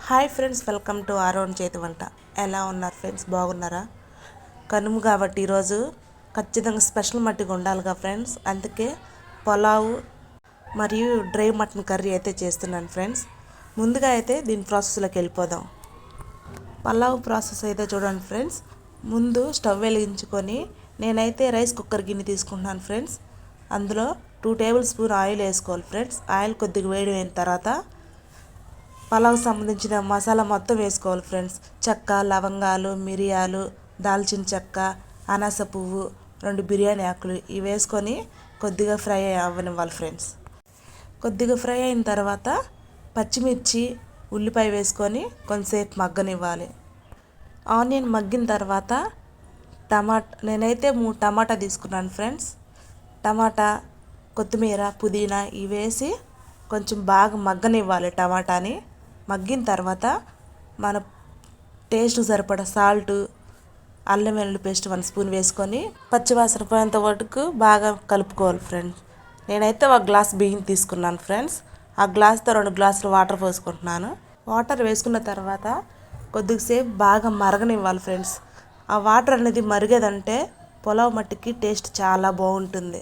Hi friends, welcome to Aaron చేతి వంట. ఎలా ఉన్నారు ఫ్రెండ్స్? బాగున్నారా? కనుమ కాబట్టి ఈరోజు ఖచ్చితంగా స్పెషల్ మట్టిగా ఉండాలిగా ఫ్రెండ్స్. అందుకే పులావు మరియు డ్రై మటన్ కర్రీ అయితే చేస్తున్నాను ఫ్రెండ్స్. ముందుగా అయితే దీని ప్రాసెస్లోకి వెళ్ళిపోదాం. పులావు ప్రాసెస్ అయితే చూడండి ఫ్రెండ్స్. ముందు స్టవ్ వెలిగించుకొని నేనైతే రైస్ కుక్కర్ గిన్నె తీసుకుంటున్నాను ఫ్రెండ్స్. అందులో 2 టేబుల్ స్పూన్ ఆయిల్ వేసుకోవాలి ఫ్రెండ్స్. ఆయిల్ కొద్దిగా వేడి అయిన తర్వాత పలావ్ సంబంధించిన మసాలా మొత్తం వేసుకోవాలి ఫ్రెండ్స్. చెక్క, లవంగాలు, మిరియాలు, దాల్చిన చెక్క, అనాస పువ్వు, 2 బిర్యానీ ఆకులు ఇవి వేసుకొని కొద్దిగా ఫ్రై అవ్వనివ్వాలి ఫ్రెండ్స్. కొద్దిగా ఫ్రై అయిన తర్వాత పచ్చిమిర్చి, ఉల్లిపాయ వేసుకొని కొంతసేపు మగ్గనివ్వాలి. ఆనియన్ మగ్గిన తర్వాత నేనైతే 3 టమాటా తీసుకున్నాను ఫ్రెండ్స్. టమాటా, కొత్తిమీర, పుదీనా ఇవి వేసి కొంచెం బాగా మగ్గనివ్వాలి. టమాటాని మగ్గిన తర్వాత మన టేస్ట్ సరిపడా సాల్ట్, అల్లం వెల్లుల్లి పేస్ట్ 1 స్పూన్ వేసుకొని పచ్చివాసన పోయేంత వరకు బాగా కలుపుకోవాలి ఫ్రెండ్స్. నేనైతే 1 గ్లాస్ బియ్యం తీసుకున్నాను ఫ్రెండ్స్. ఆ గ్లాస్తో 2 గ్లాసులు వాటర్ పోసుకుంటున్నాను. వాటర్ వేసుకున్న తర్వాత కొద్దిసేపు బాగా మరగనివ్వాలి ఫ్రెండ్స్. ఆ వాటర్ అనేది మరిగేదంటే పులావ్ మట్టికి టేస్ట్ చాలా బాగుంటుంది.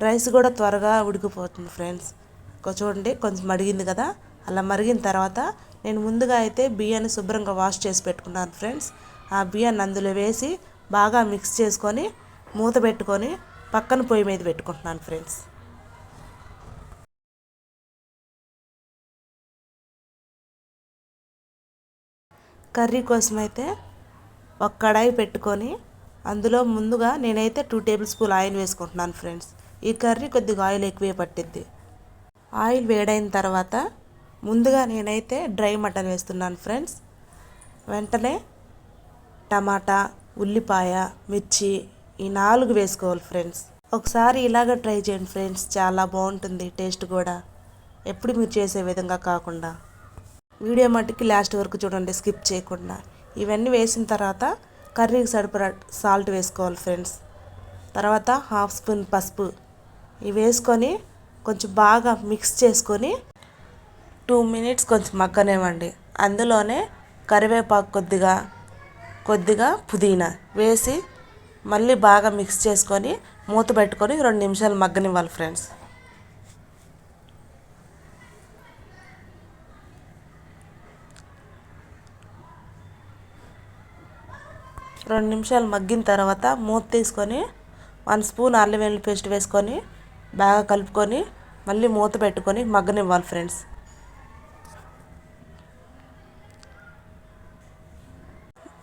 రైస్ కూడా త్వరగా ఉడికిపోతుంది ఫ్రెండ్స్. చూడండి, కొంచెం మరిగింది కదా. అలా మరిగిన తర్వాత నేను ముందుగా అయితే బియ్యాన్ని శుభ్రంగా వాష్ చేసి పెట్టుకున్నాను ఫ్రెండ్స్. ఆ బియ్యాన్ని అందులో వేసి బాగా మిక్స్ చేసుకొని మూత పెట్టుకొని పక్కన పొయ్యి మీద పెట్టుకుంటున్నాను ఫ్రెండ్స్. కర్రీ కోసం అయితే ఒక కడాయి పెట్టుకొని అందులో ముందుగా నేనైతే 2 టేబుల్ స్పూన్ ఆయిల్ వేసుకుంటున్నాను ఫ్రెండ్స్. ఈ కర్రీ కొద్దిగా ఆయిల్ ఎక్కువే పట్టిద్ది. ఆయిల్ వేడైన తర్వాత ముందుగా నేనైతే డ్రై మటన్ వేస్తున్నాను ఫ్రెండ్స్. వెంటనే టమాటా, ఉల్లిపాయ, మిర్చి ఈ 4 వేసుకోవాలి ఫ్రెండ్స్. ఒకసారి ఇలాగ ట్రై చేయండి ఫ్రెండ్స్, చాలా బాగుంటుంది టేస్ట్ కూడా, ఎప్పుడు మీరు చేసే విధంగా కాకుండా. వీడియో మట్టుకి లాస్ట్ వరకు చూడండి, స్కిప్ చేయకుండా. ఇవన్నీ వేసిన తర్వాత కర్రీకి సరిపడా సాల్ట్ వేసుకోవాలి ఫ్రెండ్స్. తర్వాత 1/2 స్పూన్ పసుపు ఇవి వేసుకొని కొంచెం బాగా మిక్స్ చేసుకొని 2 మినిట్స్ కొంచెం మగ్గనివ్వండి. అందులోనే కరివేపాకు కొద్దిగా పుదీనా వేసి మళ్ళీ బాగా మిక్స్ చేసుకొని మూత పెట్టుకొని 2 నిమిషాలు మగ్గనివ్వాలి ఫ్రెండ్స్. రెండు నిమిషాలు మగ్గిన తర్వాత మూత తీసుకొని 1 స్పూన్ అల్లం వెల్లుల్లి పేస్ట్ వేసుకొని బాగా కలుపుకొని మళ్ళీ మూత పెట్టుకొని మగ్గనివ్వాలి ఫ్రెండ్స్.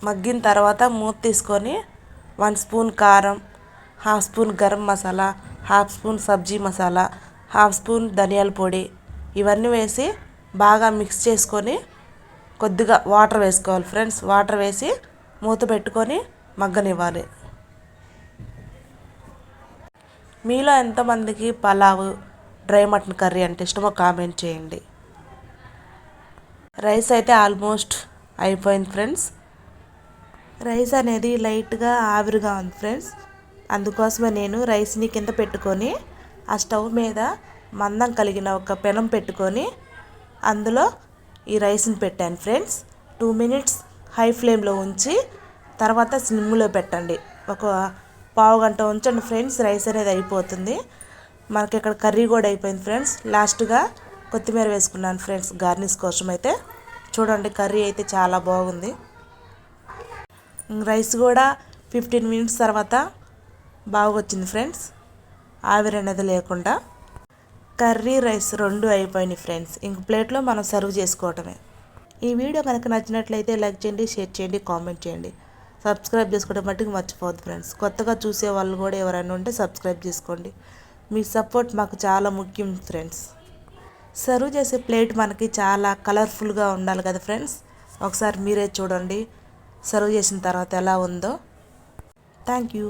మగ్గిన తర్వాత మూత తీసుకొని 1 స్పూన్ కారం, 1/2 స్పూన్ గరం మసాలా, 1/2 స్పూన్ సబ్జీ మసాలా, 1/2 స్పూన్ ధనియాల పొడి ఇవన్నీ వేసి బాగా మిక్స్ చేసుకొని కొద్దిగా వాటర్ వేసుకోవాలి ఫ్రెండ్స్. వాటర్ వేసి మూత పెట్టుకొని మగ్గనివ్వాలి. మీలో ఎంతమందికి పలావ్, డ్రై మటన్ కర్రీ అంటే ఇష్టమో కామెంట్ చేయండి. రైస్ అయితే ఆల్మోస్ట్ అయిపోయింది ఫ్రెండ్స్. రైస్ అనేది లైట్గా ఆవిరిగా ఉంది ఫ్రెండ్స్. అందుకోసమే నేను రైస్ని కింద పెట్టుకొని ఆ స్టవ్ మీద మందం కలిగిన ఒక పెనం పెట్టుకొని అందులో ఈ రైస్ని పెట్టాను ఫ్రెండ్స్. 2 మినిట్స్ హై ఫ్లేమ్లో ఉంచి తర్వాత సిమ్లో పెట్టండి. ఒక పావు గంట ఉంచండి ఫ్రెండ్స్, రైస్ అనేది అయిపోతుంది. మనకి ఇక్కడ కర్రీ కూడా అయిపోయింది ఫ్రెండ్స్. లాస్ట్గా కొత్తిమీర వేసుకున్నాను ఫ్రెండ్స్ గార్నిష్ కోసం. అయితే చూడండి, కర్రీ అయితే చాలా బాగుంది. రైస్ కూడా 15 మినిట్స్ తర్వాత బాగా వచ్చింది ఫ్రెండ్స్, ఆవిరి అనేది లేకుండా. కర్రీ, రైస్ 2 అయిపోయినాయి ఫ్రెండ్స్. ఇంక ప్లేట్లో మనం సర్వ్ చేసుకోవటమే. ఈ వీడియో కనుక నచ్చినట్లయితే లైక్ చేయండి, షేర్ చేయండి, కామెంట్ చేయండి. సబ్స్క్రైబ్ చేసుకోవడం మట్టుకు మర్చిపోవద్దు ఫ్రెండ్స్. కొత్తగా చూసే వాళ్ళు కూడా ఎవరైనా ఉంటే సబ్స్క్రైబ్ చేసుకోండి. మీ సపోర్ట్ మాకు చాలా ముఖ్యం ఫ్రెండ్స్. సర్వ్ చేసే ప్లేట్ మనకి చాలా కలర్ఫుల్గా ఉండాలి కదా ఫ్రెండ్స్. ఒకసారి మీరే చూడండి సర్వ్ చేసిన తర్వాత ఎలా ఉందో. Thank you.